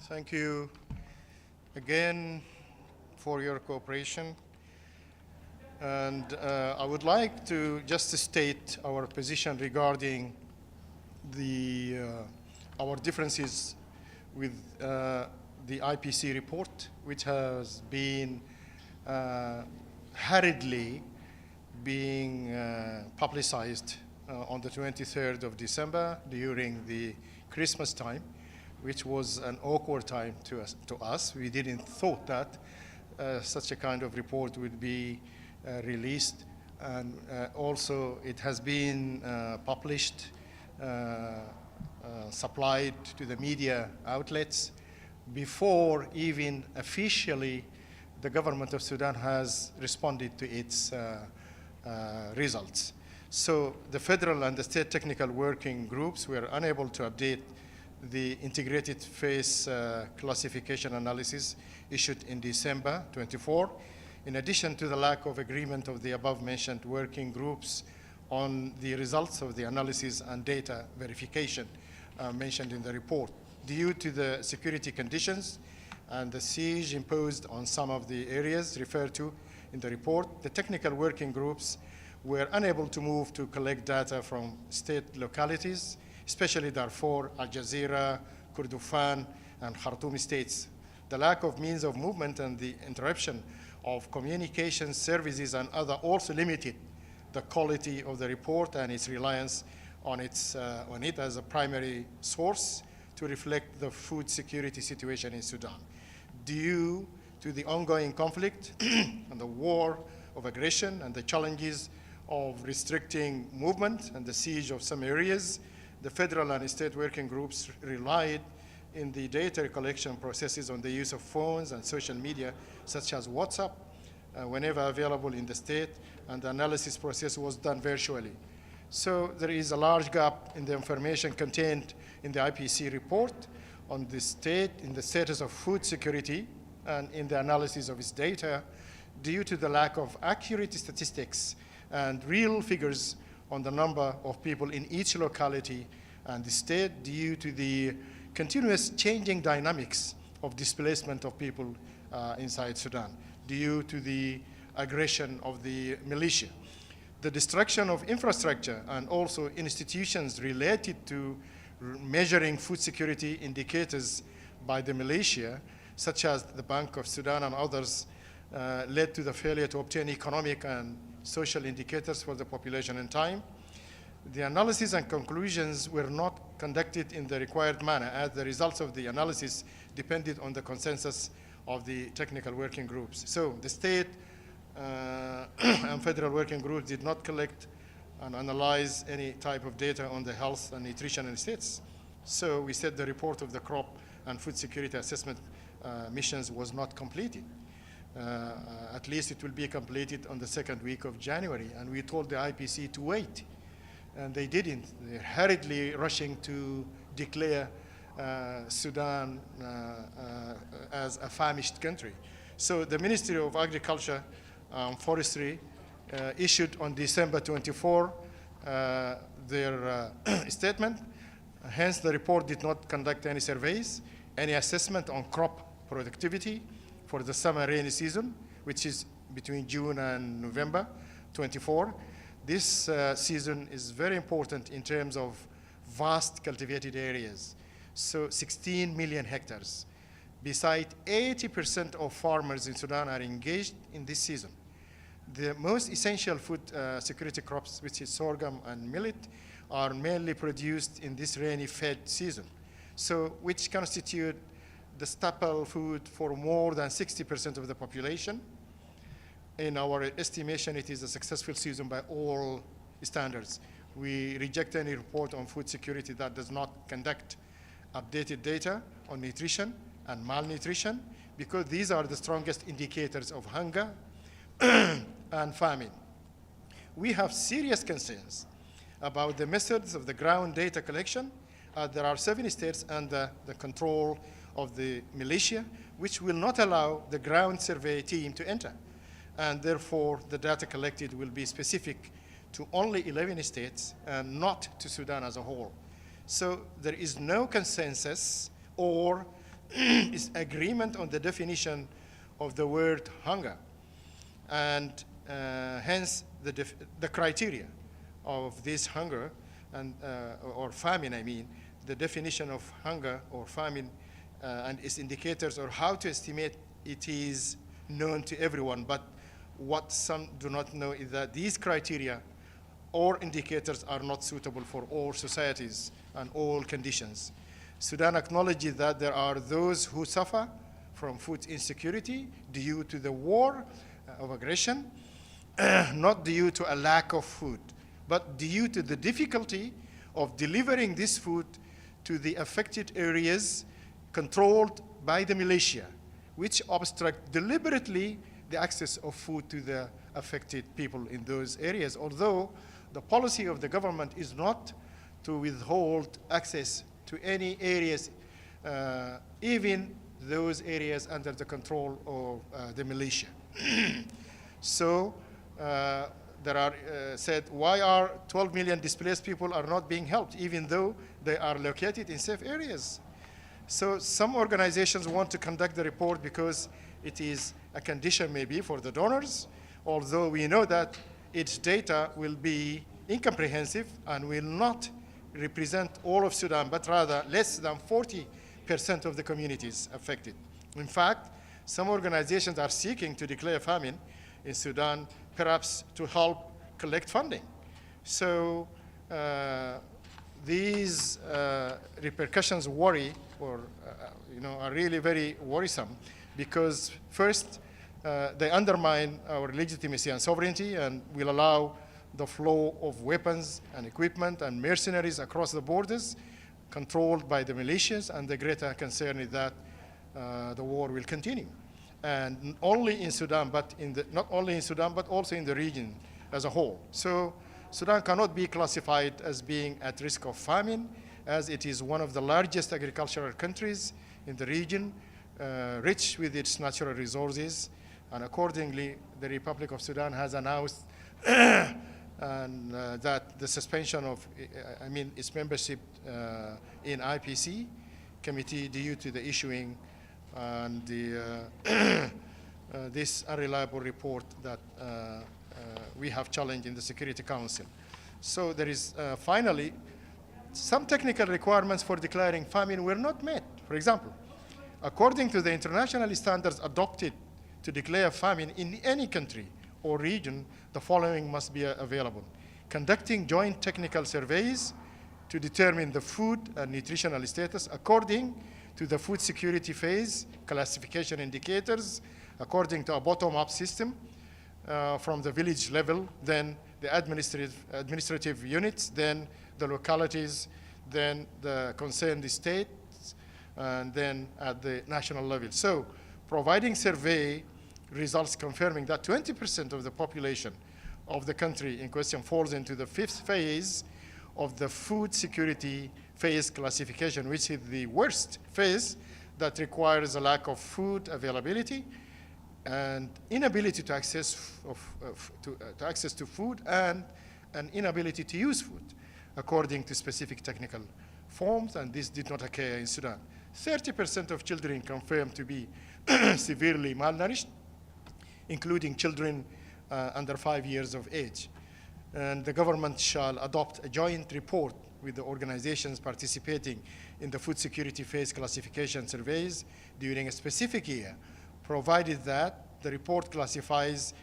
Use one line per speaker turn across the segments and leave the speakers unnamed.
Thank you again for your cooperation. And I would like to just state our position regarding our differences with the IPC report, which has been hurriedly being publicized on the 23rd of December during the Christmas time, which was an awkward time to us. We didn't thought that such a kind of report would be released. And also it has been published, supplied to the media outlets before even officially the government of Sudan has responded to its results. So the federal and the state technical working groups were unable to update the integrated phase classification analysis issued in December 24, in addition to the lack of agreement of the above-mentioned working groups on the results of the analysis and data verification mentioned in the report. Due to the security conditions and the siege imposed on some of the areas referred to in the report, the technical working groups were unable to move to collect data from state localities, especially Darfur, Al Jazeera, Kordofan, and Khartoum states. The lack of means of movement and the interruption of communication services and other also limited the quality of the report and its reliance on it as a primary source to reflect the food security situation in Sudan. Due to the ongoing conflict and the war of aggression and the challenges of restricting movement and the siege of some areas, the federal and state working groups relied in the data collection processes on the use of phones and social media, such as WhatsApp, whenever available in the state, and the analysis process was done virtually. So there is a large gap in the information contained in the IPC report on the state, in the status of food security, and in the analysis of its data, due to the lack of accurate statistics and real figures on the number of people in each locality and the state, due to the continuous changing dynamics of displacement of people inside Sudan, due to the aggression of the militia, the destruction of infrastructure and also institutions related to measuring food security indicators by the militia, such as the Bank of Sudan and others, led to the failure to obtain economic and social indicators for the population in time. The analysis and conclusions were not conducted in the required manner, as the results of the analysis depended on the consensus of the technical working groups. So the state and federal working groups did not collect and analyze any type of data on the health and nutrition in states. So we said the report of the crop and food security assessment missions was not completed. At least it will be completed on the second week of January. And we told the IPC to wait. And they didn't. They're hurriedly rushing to declare Sudan as a famished country. So the Ministry of Agriculture and Forestry issued on December 24 their statement. Hence, the report did not conduct any surveys, any assessment on crop productivity for the summer rainy season, which is between June and November 24. This season is very important in terms of vast cultivated areas, so 16 million hectares. Besides, 80% of farmers in Sudan are engaged in this season. The most essential food security crops, which is sorghum and millet, are mainly produced in this rainy-fed season, so which constitute the staple food for more than 60% of the population. In our estimation, it is a successful season by all standards. We reject any report on food security that does not conduct updated data on nutrition and malnutrition, because these are the strongest indicators of hunger and famine. We have serious concerns about the methods of the ground data collection. There are 7 states under the control of the militia, which will not allow the ground survey team to enter. And therefore, the data collected will be specific to only 11 states and not to Sudan as a whole. So there is no consensus or is agreement on the definition of the word hunger, and hence the criteria of this hunger and or famine, I mean, the definition of hunger or famine and its indicators, or how to estimate it, is known to everyone. But what some do not know is that these criteria or indicators are not suitable for all societies and all conditions. Sudan acknowledges that there are those who suffer from food insecurity due to the war of aggression, not due to a lack of food, but due to the difficulty of delivering this food to the affected areas controlled by the militia, which obstruct deliberately the access of food to the affected people in those areas, although the policy of the government is not to withhold access to any areas, even those areas under the control of the militia. So there are said, why are 12 million displaced people are not being helped, even though they are located in safe areas? So some organizations want to conduct the report because it is a condition maybe for the donors, although we know that its data will be incomprehensive and will not represent all of Sudan, but rather less than 40% of the communities affected. In fact, some organizations are seeking to declare famine in Sudan, perhaps to help collect funding. So these repercussions worry, or are really very worrisome, because first, they undermine our legitimacy and sovereignty and will allow the flow of weapons and equipment and mercenaries across the borders controlled by the militias, and the greater concern is that the war will continue. And not only in Sudan, but also in the region as a whole. So Sudan cannot be classified as being at risk of famine, as it is one of the largest agricultural countries in the region, rich with its natural resources, and accordingly, the Republic of Sudan has announced that the suspension of, its membership in IPC committee due to the issuing and this unreliable report that we have challenged in the Security Council. So there is finally some technical requirements for declaring famine were not met. For example, according to the international standards adopted to declare famine in any country or region, the following must be available: conducting joint technical surveys to determine the food and nutritional status according to the food security phase classification indicators, according to a bottom-up system from the village level, then the administrative units, then the localities, then the concerned states, and then at the national level. So providing survey results confirming that 20% of the population of the country in question falls into the fifth phase of the food security phase classification, which is the worst phase that requires a lack of food availability and inability to access to food, and an inability to use food according to specific technical forms, and this did not occur in Sudan. 30% of children confirmed to be severely malnourished, including children under 5 years of age. And the government shall adopt a joint report with the organizations participating in the food security phase classification surveys during a specific year, provided that the report classifies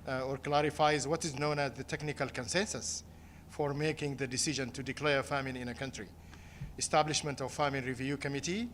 or clarifies what is known as the technical consensus for making the decision to declare famine in a country. Establishment of famine review committee,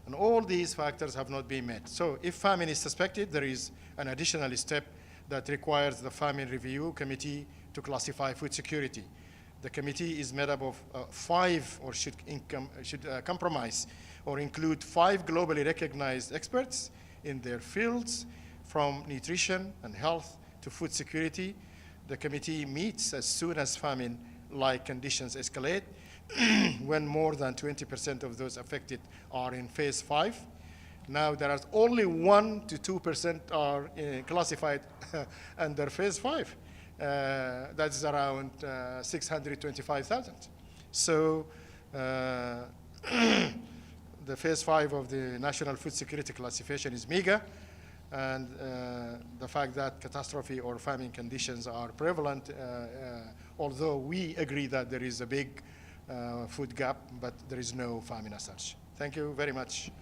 and all these factors have not been met. So if famine is suspected, there is an additional step that requires the famine review committee to classify food security. The committee is made up of five, or should compromise or include 5 globally recognized experts in their fields, from nutrition and health to food security. The committee meets as soon as famine-like conditions escalate, when more than 20% of those affected are in phase 5. Now there are only 1 to 2% are classified under phase 5. That's around 625,000. So the phase 5 of the National Food Security Classification is MEGA, and the fact that catastrophe or famine conditions are prevalent, although we agree that there is a big food gap, but there is no famine as such. Thank you very much.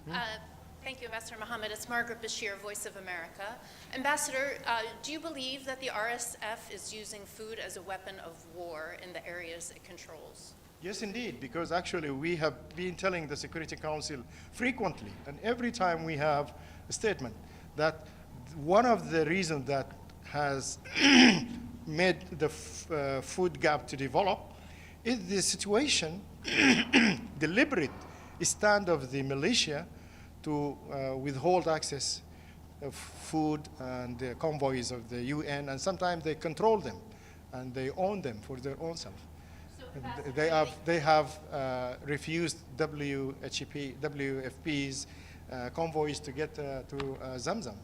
Ambassador? Thank you, Ambassador Mohamed. It's Margaret Bashir, Voice of America. Ambassador, do you believe that the RSF is using food as a weapon of war in the areas it controls?
Yes, indeed, because actually we have been telling the Security Council frequently, and every time we have a statement, that one of the reasons that has made the food gap to develop is the situation, deliberate stand of the militia to withhold access of food and the convoys of the UN, and sometimes they control them and they own them for their own self. They have refused WFP's convoys to get to Zamzam,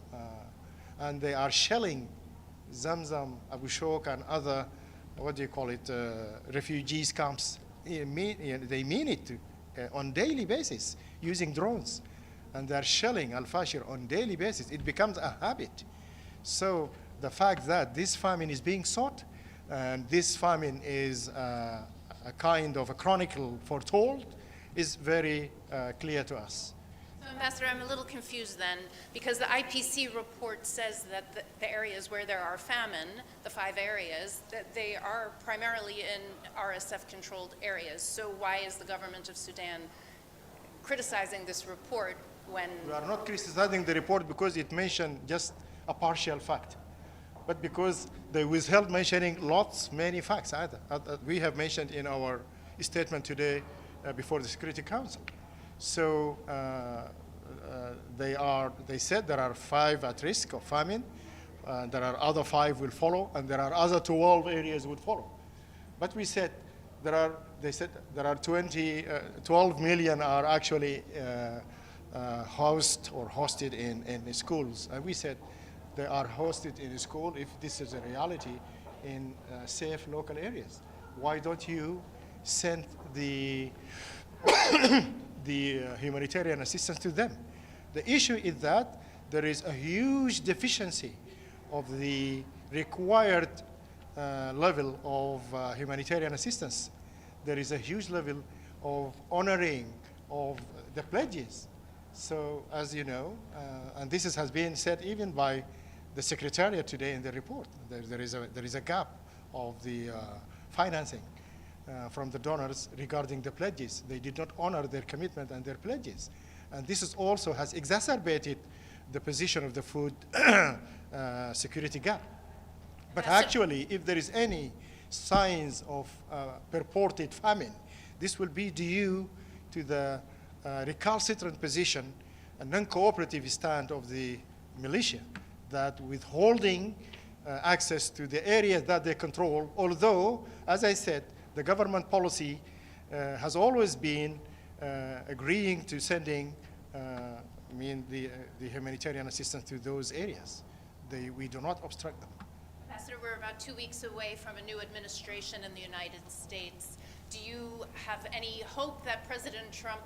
and they are shelling Zamzam, Abu Shok, and other, what do you call it, refugees camps. They mean it on daily basis using drones, and they're shelling Al-Fashir on daily basis. It becomes a habit. So the fact that this famine is being sought, and this famine is a kind of a chronicle foretold, is very clear to us.
So, Ambassador, I'm a little confused then, because the IPC report says that the areas where there are famine, the 5 areas, that they are primarily in RSF-controlled areas. So why is the government of Sudan criticizing this report when...
We are not criticizing the report because it mentioned just a partial fact, but because they withheld mentioning many facts either. We have mentioned in our statement today before the Security Council. So they said there are 5 at risk of famine, there are other 5 will follow, and there are other 12 areas would follow. But we said they said there are 12 million are actually housed or hosted in schools. And we said they are hosted in a school if this is a reality in safe local areas. Why don't you send the humanitarian assistance to them? The issue is that there is a huge deficiency of the required level of humanitarian assistance. There is a huge level of honoring of the pledges. So as you know, and this has been said even by the Secretariat today in the report, there is a gap of the financing from the donors regarding the pledges. They did not honor their commitment and their pledges. And this is also has exacerbated the position of the food security gap. But actually, if there is any signs of purported famine, this will be due to the recalcitrant position and non-cooperative stand of the militia that withholding access to the areas that they control, although, as I said, the government policy has always been agreeing to sending the humanitarian assistance to those areas. We do not obstruct them.
Ambassador, we're about 2 weeks away from a new administration in the United States. Do you have any hope that President Trump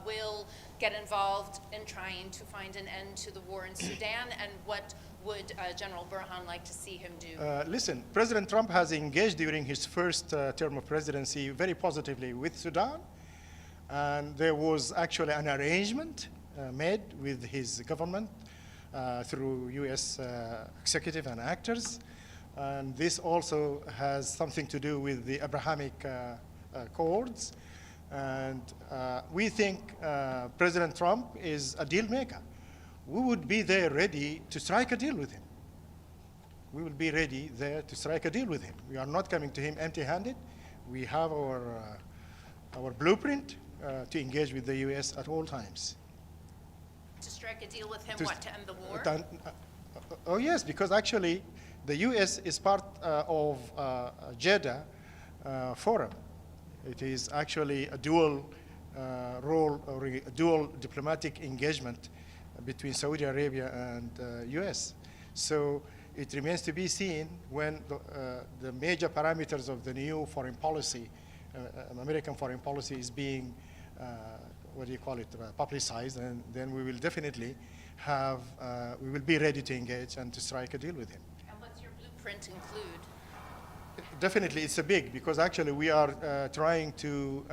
will get involved in trying to find an end to the war in Sudan, and what would General Burhan like to see him do?
Listen, President Trump has engaged during his first term of presidency very positively with Sudan, and there was actually an arrangement made with his government through U.S. executive and actors, and this also has something to do with the Abrahamic Accords, and we think President Trump is a deal maker. We would be there ready to strike a deal with him. We will be ready there to strike a deal with him. We are not coming to him empty-handed. We have our blueprint to engage with the U.S. at all times.
To strike a deal with him, what, to end the war?
Oh yes, because actually the U.S. is part of Jeddah Forum. It is actually a dual role or a dual diplomatic engagement between Saudi Arabia and U.S. So it remains to be seen when the major parameters of the new foreign policy, American foreign policy, is being what do you call it, publicized, and then we will definitely have, we will be ready to engage and to strike a deal with him.
And what's your blueprint include?
Definitely, it's a big, because actually we are trying to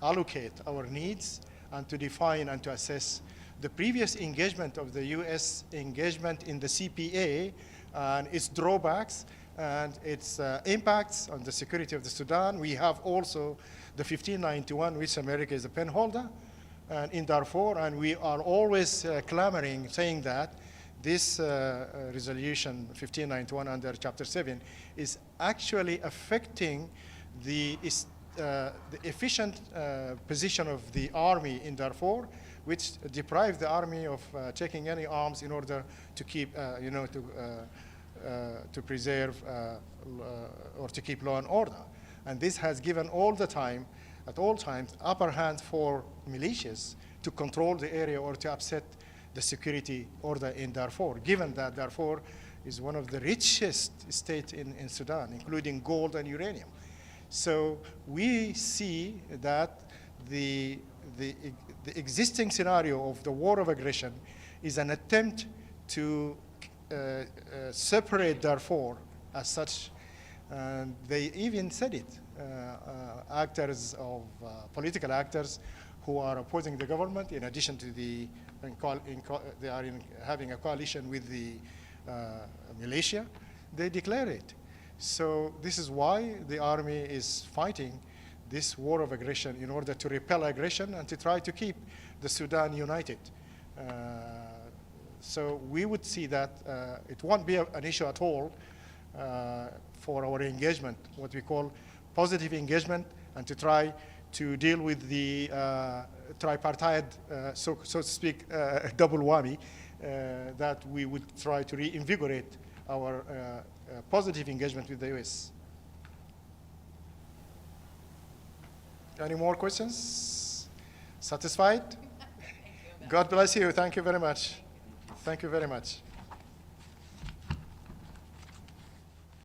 allocate our needs and to define and to assess the previous engagement of the U.S. engagement in the CPA and its drawbacks and its impacts on the security of the Sudan. We have also the 1591, which America is a pen holder, and in Darfur, and we are always clamoring, saying that this resolution 1591 under Chapter 7 is actually affecting the efficient position of the army in Darfur, which deprive the army of taking any arms in order to keep, to preserve or to keep law and order. And this has given all the time, at all times, upper hand for militias to control the area or to upset the security order in Darfur, given that Darfur is one of the richest states in Sudan, including gold and uranium. So we see that the existing scenario of the war of aggression is an attempt to separate Darfur as such. And they even said it, actors of political actors who are opposing the government, in addition to they are having a coalition with the militia, they declare it. So this is why the army is fighting this war of aggression in order to repel aggression and to try to keep the Sudan united. So we would see that it won't be an issue at all for our engagement, what we call positive engagement, and to try to deal with the tripartite, so to speak, double whammy, that we would try to reinvigorate our positive engagement with the U.S. Any more questions? Satisfied? God bless you. Thank you very much. Thank you very much.